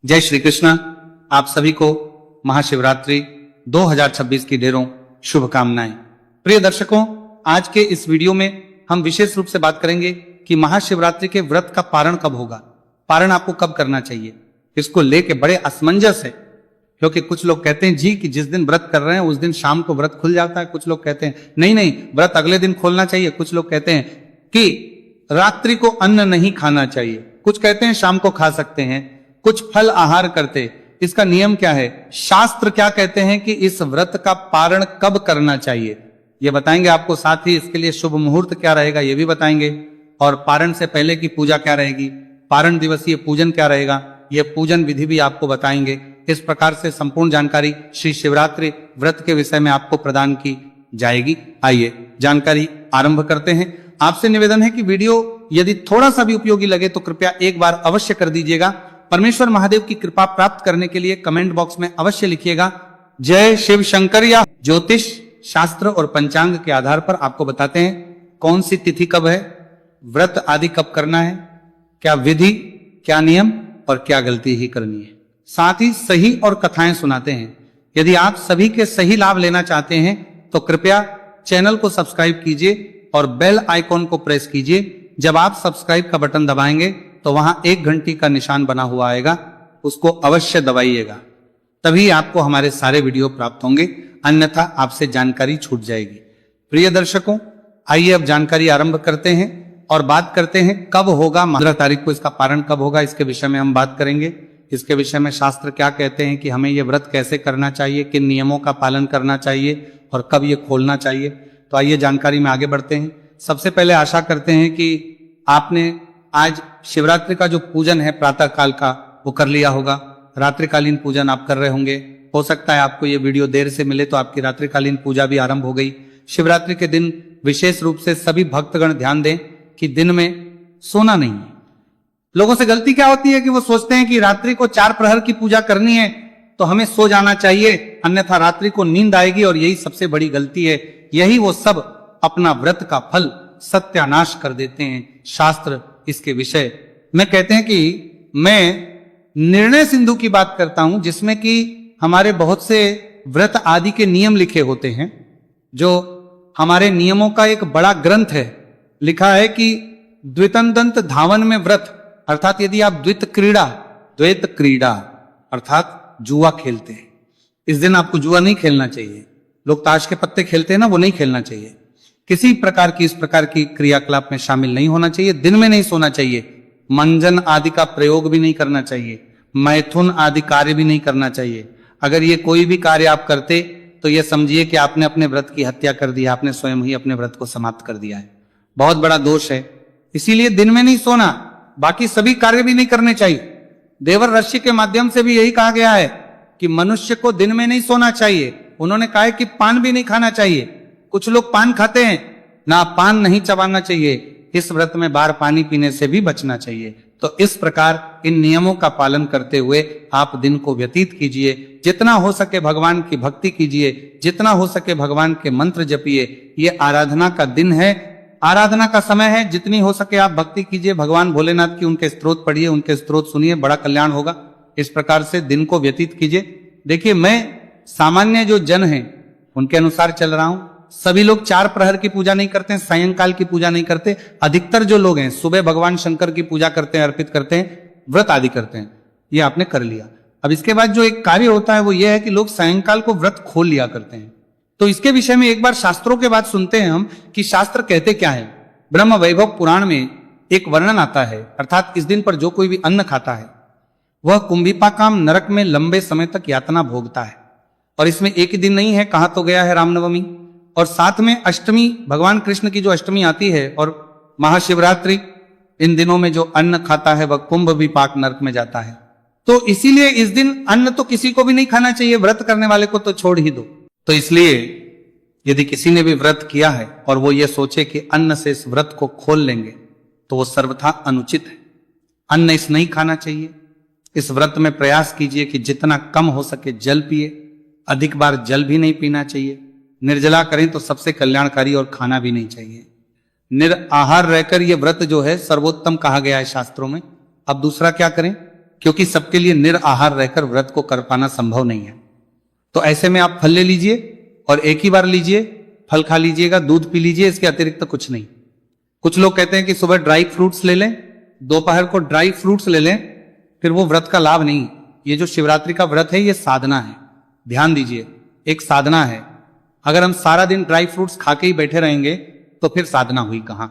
जय श्री कृष्ण। आप सभी को महाशिवरात्रि 2026 की ढेरों शुभकामनाएं। प्रिय दर्शकों, आज के इस वीडियो में हम विशेष रूप से बात करेंगे कि महाशिवरात्रि के व्रत का पारण कब होगा, पारण आपको कब करना चाहिए। इसको लेके बड़े असमंजस है, क्योंकि कुछ लोग कहते हैं जी कि जिस दिन व्रत कर रहे हैं उस दिन शाम को व्रत खुल जाता है। कुछ लोग कहते हैं नहीं व्रत अगले दिन खोलना चाहिए। कुछ लोग कहते हैं कि रात्रि को अन्न नहीं खाना चाहिए। कुछ कहते हैं शाम को खा सकते हैं, कुछ फल आहार करते। इसका नियम क्या है, शास्त्र क्या कहते हैं कि इस व्रत का पारण कब करना चाहिए, ये बताएंगे आपको। साथ ही इसके लिए शुभ मुहूर्त क्या रहेगा ये भी बताएंगे, और पारण से पहले की पूजा क्या रहेगी, पारण दिवसीय पूजन क्या रहेगा, ये पूजन विधि भी आपको बताएंगे। इस प्रकार से संपूर्ण जानकारी श्री शिवरात्रि व्रत के विषय में आपको प्रदान की जाएगी। आइए जानकारी आरंभ करते हैं। आपसे निवेदन है कि वीडियो यदि थोड़ा सा भी उपयोगी लगे तो कृपया एक बार अवश्य कर दीजिएगा। परमेश्वर महादेव की कृपा प्राप्त करने के लिए कमेंट बॉक्स में अवश्य लिखिएगा जय शिव शंकर। या ज्योतिष शास्त्र और पंचांग के आधार पर आपको बताते हैं कौन सी तिथि कब है, व्रत आदि कब करना है, क्या विधि, क्या नियम और क्या गलती ही करनी है। साथ ही सही और कथाएं सुनाते हैं। यदि आप सभी के सही लाभ लेना चाहते हैं तो कृपया चैनल को सब्सक्राइब कीजिए और बेल आइकॉन को प्रेस कीजिए। जब आप सब्सक्राइब का बटन दबाएंगे तो वहां एक घंटी का निशान बना हुआ आएगा, उसको अवश्य दबाइएगा, तभी आपको हमारे सारे वीडियो प्राप्त होंगे, अन्यथा आपसे जानकारी छूट जाएगी। प्रिय दर्शकों, आइए अब जानकारी आरंभ करते हैं और बात करते हैं कब होगा, 15 तारीख को इसका पारण कब होगा, इसके विषय में हम बात करेंगे। इसके विषय में शास्त्र क्या कहते हैं कि हमें यह व्रत कैसे करना चाहिए, किन नियमों का पालन करना चाहिए और कब ये खोलना चाहिए। तो आइए जानकारी में आगे बढ़ते हैं। सबसे पहले आशा करते हैं कि आपने आज शिवरात्रि का जो पूजन है प्रातः काल का वो कर लिया होगा। रात्रिकालीन पूजन आप कर रहे होंगे। हो सकता है आपको ये वीडियो देर से मिले तो आपकी रात्रिकालीन पूजा भी आरंभ हो गई। शिवरात्रि के दिन विशेष रूप से सभी भक्तगण ध्यान दें कि दिन में सोना नहीं है। लोगों से गलती क्या होती है कि वो सोचते हैं कि रात्रि को 4 प्रहर की पूजा करनी है तो हमें सो जाना चाहिए, अन्यथा रात्रि को नींद आएगी, और यही सबसे बड़ी गलती है। यही वो सब अपना व्रत का फल सत्यानाश कर देते हैं। शास्त्र इसके विषय में कहते हैं कि मैं निर्णय सिंधु की बात करता हूं, जिसमें कि हमारे बहुत से व्रत आदि के नियम लिखे होते हैं, जो हमारे नियमों का एक बड़ा ग्रंथ है। लिखा है कि द्वितंदंत धावन में व्रत, अर्थात यदि आप द्वैत क्रीड़ा अर्थात जुआ खेलते हैं, इस दिन आपको जुआ नहीं खेलना चाहिए। लोग ताश के पत्ते खेलते हैं ना, वो नहीं खेलना चाहिए। किसी प्रकार की इस प्रकार की क्रियाकलाप में शामिल नहीं होना चाहिए। दिन में नहीं सोना चाहिए। मंजन आदि का प्रयोग भी नहीं करना चाहिए। मैथुन आदि कार्य भी नहीं करना चाहिए। अगर ये कोई भी कार्य आप करते तो ये समझिए कि आपने अपने व्रत की हत्या कर दी, आपने स्वयं ही अपने व्रत को समाप्त कर दिया है। बहुत बड़ा दोष है। इसीलिए दिन में नहीं सोना, बाकी सभी कार्य भी नहीं करने चाहिए। देवर ऋषि के माध्यम से भी यही कहा गया है कि मनुष्य को दिन में नहीं सोना चाहिए। उन्होंने कहा है कि पान भी नहीं खाना चाहिए। कुछ लोग पान खाते हैं ना, पान नहीं चबाना चाहिए। इस व्रत में बाहर पानी पीने से भी बचना चाहिए। तो इस प्रकार इन नियमों का पालन करते हुए आप दिन को व्यतीत कीजिए। जितना हो सके भगवान की भक्ति कीजिए, जितना हो सके भगवान के मंत्र जपिए। ये आराधना का दिन है, आराधना का समय है। जितनी हो सके आप भक्ति कीजिए, भगवान भोलेनाथ की उनके स्तोत्र पढ़िए, उनके स्तोत्र सुनिए, बड़ा कल्याण होगा। इस प्रकार से दिन को व्यतीत कीजिए। देखिए, मैं सामान्य जो जन है उनके अनुसार चल रहा हूं। सभी लोग 4 प्रहर की पूजा नहीं करते हैं, सायंकाल की पूजा नहीं करते। अधिकतर जो लोग हैं सुबह भगवान शंकर की पूजा करते हैं, अर्पित करते हैं, व्रत आदि करते हैं। ये आपने कर लिया। अब इसके बाद जो एक कार्य होता है वो ये है कि लोग सायंकाल को व्रत खोल लिया करते हैं। तो इसके विषय में एक बार शास्त्रों के बात सुनते हैं हम कि शास्त्र कहते क्या है। ब्रह्म वैभव पुराण में एक वर्णन आता है, अर्थात इस दिन पर जो कोई भी अन्न खाता है वह कुंभिपाकाम नरक में लंबे समय तक यातना भोगता है। और इसमें एक ही दिन नहीं है, कहा तो गया है रामनवमी, और साथ में अष्टमी, भगवान कृष्ण की जो अष्टमी आती है, और महाशिवरात्रि। इन दिनों में जो अन्न खाता है वह कुंभ विपाक नरक में जाता है। तो इसीलिए इस दिन अन्न तो किसी को भी नहीं खाना चाहिए, व्रत करने वाले को तो छोड़ ही दो। तो इसलिए यदि किसी ने भी व्रत किया है और वो ये सोचे कि अन्न से इस व्रत को खोल लेंगे तो वो सर्वथा अनुचित है। अन्न इस नहीं खाना चाहिए। इस व्रत में प्रयास कीजिए कि जितना कम हो सके जल पिए, अधिक बार जल भी नहीं पीना चाहिए। निर्जला करें तो सबसे कल्याणकारी, और खाना भी नहीं चाहिए। निराहार रहकर यह व्रत जो है सर्वोत्तम कहा गया है शास्त्रों में। अब दूसरा क्या करें क्योंकि सबके लिए निराहार रहकर व्रत को कर पाना संभव नहीं है। तो ऐसे में आप फल ले लीजिए और एक ही बार लीजिए, फल खा लीजिएगा, दूध पी लीजिए, इसके अतिरिक्त तो कुछ नहीं। कुछ लोग कहते हैं कि सुबह ड्राई फ्रूट्स ले लें, दोपहर को ड्राई फ्रूट्स ले लें, फिर वो व्रत का लाभ नहीं। ये जो शिवरात्रि का व्रत है ये साधना है, ध्यान दीजिए, एक साधना है। अगर हम सारा दिन ड्राई फ्रूट्स खा के ही बैठे रहेंगे तो फिर साधना हुई कहां।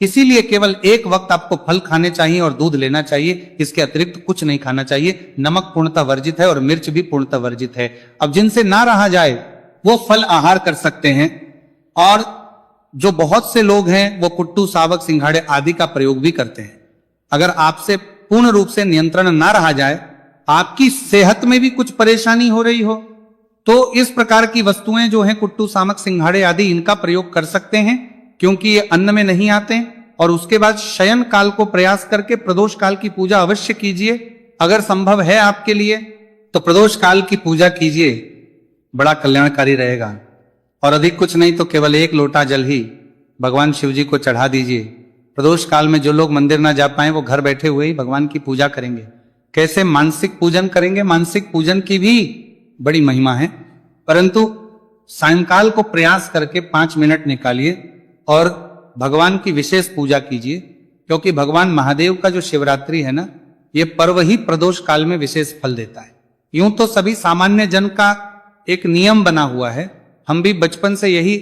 इसीलिए केवल एक वक्त आपको फल खाने चाहिए और दूध लेना चाहिए, इसके अतिरिक्त कुछ नहीं खाना चाहिए। नमक पूर्णतः वर्जित है और मिर्च भी पूर्णतः वर्जित है। अब जिनसे ना रहा जाए वो फल आहार कर सकते हैं, और जो बहुत से लोग हैं वो कुट्टू, सावक, सिंघाड़े आदि का प्रयोग भी करते हैं। अगर आपसे पूर्ण रूप से नियंत्रण ना रहा जाए, आपकी सेहत में भी कुछ परेशानी हो रही हो, तो इस प्रकार की वस्तुएं जो हैं कुट्टू, सामक, सिंघाड़े आदि, इनका प्रयोग कर सकते हैं, क्योंकि ये अन्न में नहीं आते हैं। और उसके बाद शयन काल को प्रयास करके प्रदोष काल की पूजा अवश्य कीजिए। अगर संभव है आपके लिए तो प्रदोष काल की पूजा कीजिए, बड़ा कल्याणकारी रहेगा। और अधिक कुछ नहीं तो केवल एक लोटा जल ही भगवान शिव जी को चढ़ा दीजिए। प्रदोष काल में जो लोग मंदिर ना जा पाए वो घर बैठे हुए ही भगवान की पूजा करेंगे। कैसे? मानसिक पूजन करेंगे। मानसिक पूजन की भी बड़ी महिमा है, परंतु सायंकाल को प्रयास करके 5 मिनट निकालिए और भगवान की विशेष पूजा कीजिए, क्योंकि भगवान महादेव का जो शिवरात्रि है ना, ये पर्व ही प्रदोष काल में विशेष फल देता है। यूं तो सभी सामान्य जन का एक नियम बना हुआ है, हम भी बचपन से यही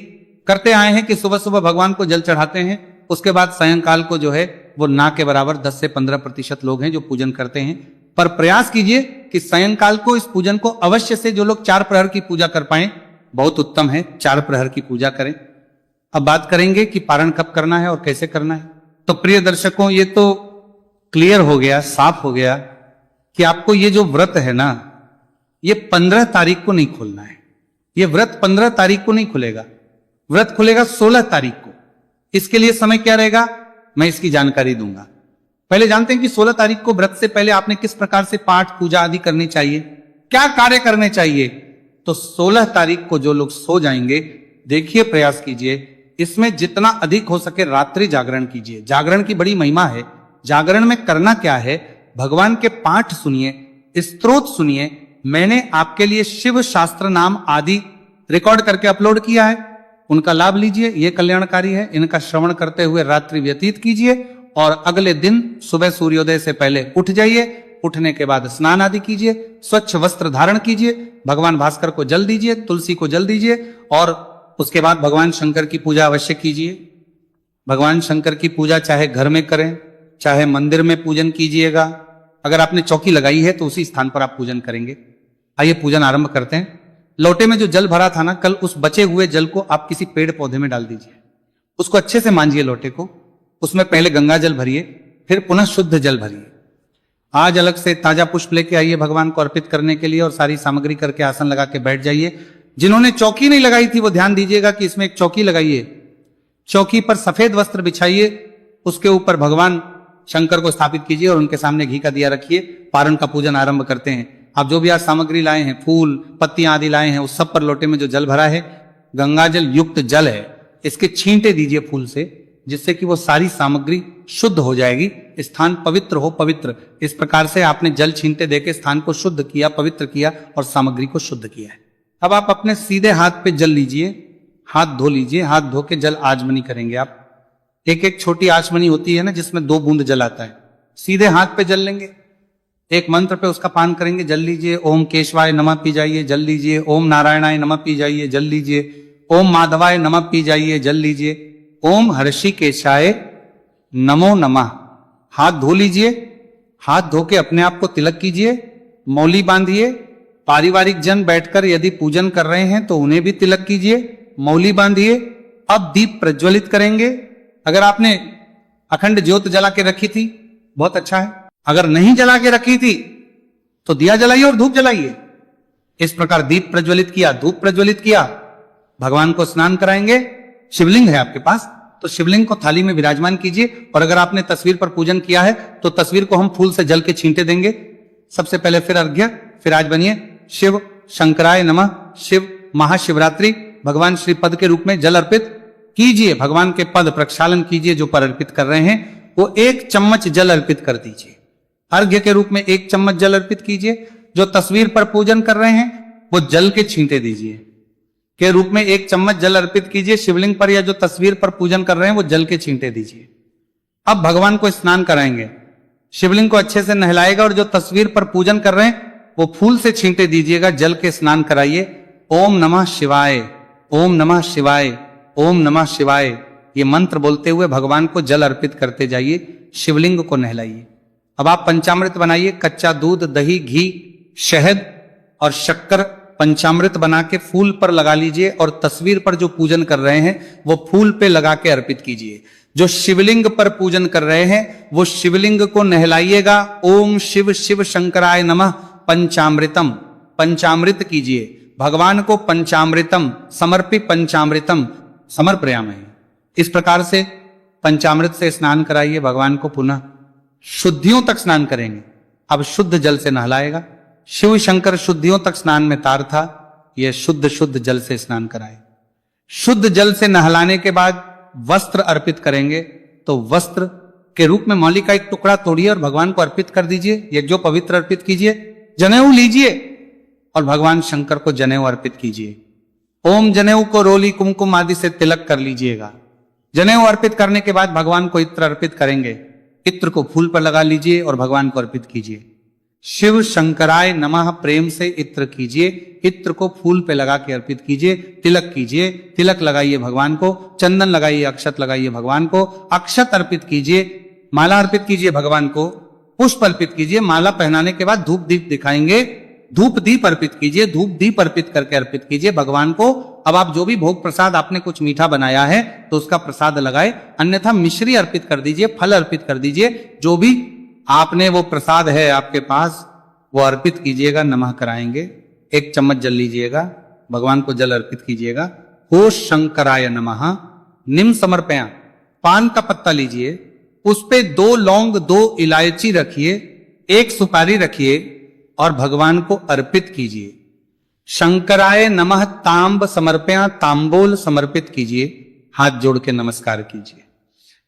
करते आए हैं कि सुबह सुबह भगवान को जल चढ़ाते हैं, उसके बाद सायंकाल को जो है वो ना के बराबर 10 से 15% लोग हैं जो पूजन करते हैं। पर प्रयास कीजिए कि सायंकाल को इस पूजन को अवश्य से, जो लोग 4 प्रहर की पूजा कर पाए बहुत उत्तम है, 4 प्रहर की पूजा करें। अब बात करेंगे कि पारण कब करना है और कैसे करना है। तो प्रिय दर्शकों, ये तो क्लियर हो गया, साफ हो गया कि आपको ये जो व्रत है ना, ये 15 तारीख को नहीं खोलना है। ये व्रत 15 तारीख को नहीं खुलेगा, व्रत खुलेगा 16 तारीख को। इसके लिए समय क्या रहेगा, मैं इसकी जानकारी दूंगा। पहले जानते हैं कि 16 तारीख को व्रत से पहले आपने किस प्रकार से पाठ पूजा आदि करनी चाहिए, क्या कार्य करने चाहिए। तो 16 तारीख को जो लोग सो जाएंगे, देखिए प्रयास कीजिए, इसमें जितना अधिक हो सके रात्रि जागरण कीजिए। जागरण की बड़ी महिमा है। जागरण में करना क्या है, भगवान के पाठ सुनिए, स्तोत्र सुनिए। मैंने आपके लिए शिव शास्त्र नाम आदि रिकॉर्ड करके अपलोड किया है, उनका लाभ लीजिए, ये कल्याणकारी है। इनका श्रवण करते हुए रात्रि व्यतीत कीजिए और अगले दिन सुबह सूर्योदय से पहले उठ जाइए। उठने के बाद स्नान आदि कीजिए, स्वच्छ वस्त्र धारण कीजिए, भगवान भास्कर को जल दीजिए, तुलसी को जल दीजिए, और उसके बाद भगवान शंकर की पूजा अवश्य कीजिए। भगवान शंकर की पूजा चाहे घर में करें, चाहे मंदिर में पूजन कीजिएगा। अगर आपने चौकी लगाई है तो उसी स्थान पर आप पूजन करेंगे। आइए पूजन आरंभ करते हैं। लोटे में जो जल भरा था ना कल, उस बचे हुए जल को आप किसी पेड़ पौधे में डाल दीजिए। उसको अच्छे से मांजिए लोटे को, उसमें पहले गंगा जल भरिए, फिर पुनः शुद्ध जल भरिए। आज अलग से ताजा पुष्प लेके आइए भगवान को अर्पित करने के लिए, और सारी सामग्री करके आसन लगा के बैठ जाइए। जिन्होंने चौकी नहीं लगाई थी वो ध्यान दीजिएगा कि इसमें एक चौकी लगाइए। चौकी पर सफेद वस्त्र बिछाइए, उसके ऊपर भगवान शंकर को स्थापित कीजिए और उनके सामने घी का दिया रखिए। पारण का पूजन आरंभ करते हैं। आप जो भी आज सामग्री लाए हैं, फूल पत्तियां आदि लाए हैं, उस सब पर लोटे में जो जल भरा है गंगा जल युक्त जल है, इसके छींटे दीजिए फूल से, जिससे कि वो सारी सामग्री शुद्ध हो जाएगी, स्थान पवित्र हो। पवित्र इस प्रकार से आपने जल छींटे देके स्थान को शुद्ध किया, पवित्र किया और सामग्री को शुद्ध किया है। अब आप अपने सीधे हाथ पे जल लीजिए, हाथ धो लीजिए। हाथ धो के जल आचमनी करेंगे आप। एक एक छोटी आचमनी होती है ना, जिसमें 2 बूंद जल आता है। सीधे हाथ पे जल लेंगे, एक मंत्र पे उसका पान करेंगे, जल लीजिए। ओम केशवाय नमः पी जाइए, जल लीजिए। ओम नारायणाय नमः पी जाइए, जल लीजिए। ओम माधवाय नमः पी जाइए, जल लीजिए। ओम हर्षिकेशाय नमो नमः। हाथ धो लीजिए। हाथ धो के अपने आप को तिलक कीजिए, मौली बांधिए। पारिवारिक जन बैठकर यदि पूजन कर रहे हैं तो उन्हें भी तिलक कीजिए, मौली बांधिए। अब दीप प्रज्वलित करेंगे। अगर आपने अखंड ज्योत जला के रखी थी बहुत अच्छा है, अगर नहीं जला के रखी थी तो दिया जलाइए और धूप जलाइए। इस प्रकार दीप प्रज्वलित किया, धूप प्रज्वलित किया, भगवान को स्नान कराएंगे। शिवलिंग है आपके पास तो शिवलिंग को थाली में विराजमान कीजिए, और अगर आपने तस्वीर पर पूजन किया है तो तस्वीर को हम फूल से जल के छींटे देंगे। सबसे पहले फिर अर्घ्य, फिर आज बनिए शिव शंकराय नमः। शिव महाशिवरात्रि, भगवान श्री पद के रूप में जल अर्पित कीजिए। भगवान के पद प्रक्षालन कीजिए, जो पर अर्पित कर रहे हैं वो 1 चम्मच जल अर्पित कर दीजिए। अर्घ्य के रूप में 1 चम्मच जल अर्पित कीजिए। जो तस्वीर पर पूजन कर रहे हैं वो जल के छींटे दीजिए के रूप में 1 चम्मच जल अर्पित कीजिए शिवलिंग पर, या जो तस्वीर पर पूजन कर रहे हैं वो जल के छींटे दीजिए। अब भगवान को स्नान कराएंगे, शिवलिंग को अच्छे से नहलाएगा और जो तस्वीर पर पूजन कर रहे हैं वो फूल से छींटे दीजिएगा, जल के स्नान कराइए। ओम नमः शिवाय, ओम नमः शिवाय, ओम नमः शिवाय, ये मंत्र बोलते हुए भगवान को जल अर्पित करते जाइए, शिवलिंग को नहलाइए। अब आप पंचामृत बनाइए, कच्चा दूध, दही, घी, शहद और शक्कर पंचामृत बना के फूल पर लगा लीजिए और तस्वीर पर जो पूजन कर रहे हैं वो फूल पे लगा के अर्पित कीजिए। जो शिवलिंग पर पूजन कर रहे हैं वो शिवलिंग को नहलाइएगा। ओम शिव शिव शंकराय नमः पंचामृतम, पंचामृत कीजिए। भगवान को पंचामृतम समर्पित, पंचामृतम समर्पयामि। इस प्रकार से पंचामृत से स्नान कराइए भगवान को। पुनः शुद्धियों तक स्नान करेंगे। अब शुद्ध जल से नहलाएगा। शिव शंकर शुद्धियों तक स्नान में तार था, यह शुद्ध शुद्ध जल से स्नान कराए। शुद्ध जल से नहलाने के बाद वस्त्र अर्पित करेंगे, तो वस्त्र के रूप में मौली का एक टुकड़ा तोड़िए और भगवान को अर्पित कर दीजिए। यज्ञो पवित्र अर्पित कीजिए। जनेऊ लीजिए और भगवान शंकर को जनेऊ अर्पित कीजिए। ओम जनेऊ को रोली कुमकुम आदि से तिलक कर लीजिएगा। जनेऊ अर्पित करने के बाद भगवान को इत्र अर्पित करेंगे। इत्र को फूल पर लगा लीजिए और भगवान को अर्पित कीजिए। शिव शंकराय नमः प्रेम से इत्र कीजिए। इत्र को फूल पे लगा के अर्पित कीजिए। तिलक कीजिए, तिलक लगाइए भगवान को। चंदन लगाइए, अक्षत लगाइए भगवान को। अक्षत अर्पित कीजिए, माला अर्पित कीजिए भगवान को। पुष्प अर्पित कीजिए। माला पहनाने के बाद धूप दीप दिखाएंगे। धूप दीप अर्पित कीजिए। धूप दीप अर्पित करके अर्पित कीजिए भगवान को। अब आप जो भी भोग प्रसाद, आपने कुछ मीठा बनाया है तो उसका प्रसाद लगाए, अन्यथा मिश्री अर्पित कर दीजिए, फल अर्पित कर दीजिए। जो भी आपने वो प्रसाद है आपके पास वो अर्पित कीजिएगा। नमः कराएंगे। 1 चम्मच जल लीजिएगा, भगवान को जल अर्पित कीजिएगा। ओ शंकराय नमः। निम समर्पया, पान का पत्ता लीजिए, उस पे 2 लौंग, 2 इलायची रखिए, 1 सुपारी रखिए और भगवान को अर्पित कीजिए। शंकराय नमः तांब समर्पया, तांबूल समर्पित कीजिए। हाथ जोड़ के नमस्कार कीजिए।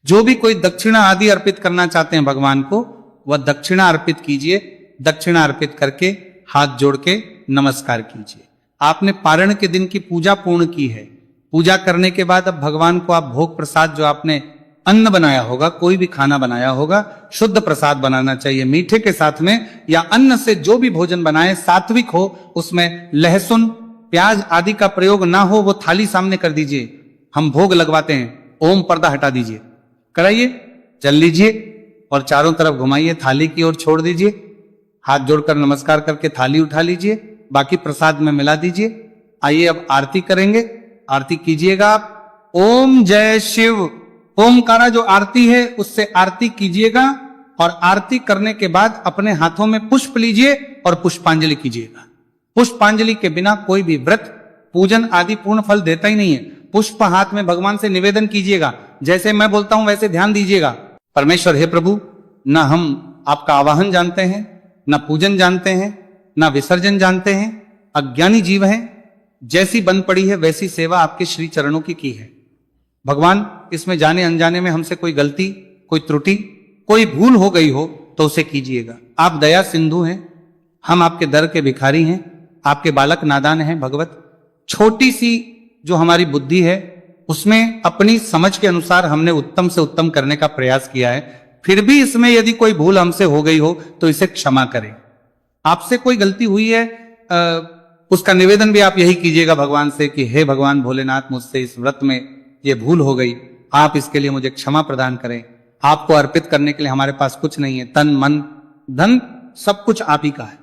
जो भी कोई दक्षिणा आदि अर्पित करना चाहते हैं भगवान को, वह दक्षिणा अर्पित कीजिए। दक्षिणा अर्पित करके हाथ जोड़ के नमस्कार कीजिए। आपने पारण के दिन की पूजा पूर्ण की है। पूजा करने के बाद अब भगवान को आप भोग प्रसाद, जो आपने अन्न बनाया होगा, कोई भी खाना बनाया होगा, शुद्ध प्रसाद बनाना चाहिए। मीठे के साथ में या अन्न से जो भी भोजन बनाए सात्विक हो, उसमें लहसुन प्याज आदि का प्रयोग ना हो, वो थाली सामने कर दीजिए। हम भोग लगवाते हैं। ओम पर्दा हटा दीजिए, कराइए, जल लीजिए और चारों तरफ घुमाइए, थाली की ओर छोड़ दीजिए। हाथ जोड़कर नमस्कार करके थाली उठा लीजिए, बाकी प्रसाद में मिला दीजिए। आइए अब आरती करेंगे। आरती कीजिएगा आप। ओम जय शिव। ओमकारा जो आरती है उससे आरती कीजिएगा और आरती करने के बाद अपने हाथों में पुष्प लीजिए और पुष्पांजलि कीजिएगा। पुष्पांजलि के बिना कोई भी व्रत, पूजन आदि पूर्ण फल देता ही नहीं है। पुष्प हाथ में भगवान से निवेदन कीजिएगा। जैसे मैं बोलता हूं वैसे ध्यान दीजिएगा। परमेश्वर हे प्रभु, न हम आपका आवाहन जानते हैं, न पूजन जानते हैं, न विसर्जन जानते हैं, अज्ञानी जीव हैं। जैसी बन पड़ी है वैसी सेवा आपके श्री चरणों की है। भगवान, इसमें जाने अनजाने में हमसे कोई गलती, कोई त्रुटि, कोई भूल हो गई हो तो उसे कीजिएगा। आप दया सिंधु हैं, हम आपके दर के भिखारी हैं, आपके बालक नादान हैं। भगवत, छोटी सी जो हमारी बुद्धि है उसमें अपनी समझ के अनुसार हमने उत्तम से उत्तम करने का प्रयास किया है। फिर भी इसमें यदि कोई भूल हमसे हो गई हो तो इसे क्षमा करें। आपसे कोई गलती हुई है, उसका निवेदन भी आप यही कीजिएगा भगवान से कि हे भगवान भोलेनाथ, मुझसे इस व्रत में ये भूल हो गई, आप इसके लिए मुझे क्षमा प्रदान करें। आपको अर्पित करने के लिए हमारे पास कुछ नहीं है, तन मन धन सब कुछ आप ही का है।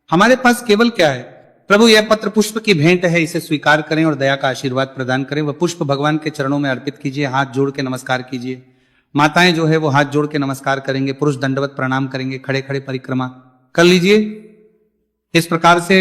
हमारे पास केवल क्या है? प्रभु, यह पत्र पुष्प की भेंट है, इसे स्वीकार करें और दया का आशीर्वाद प्रदान करें। वह पुष्प भगवान के चरणों में अर्पित कीजिए। हाथ जोड़ के नमस्कार कीजिए। माताएं जो है वो हाथ जोड़ के नमस्कार करेंगे, पुरुष दंडवत प्रणाम करेंगे, खड़े खड़े परिक्रमा कर लीजिए। इस प्रकार से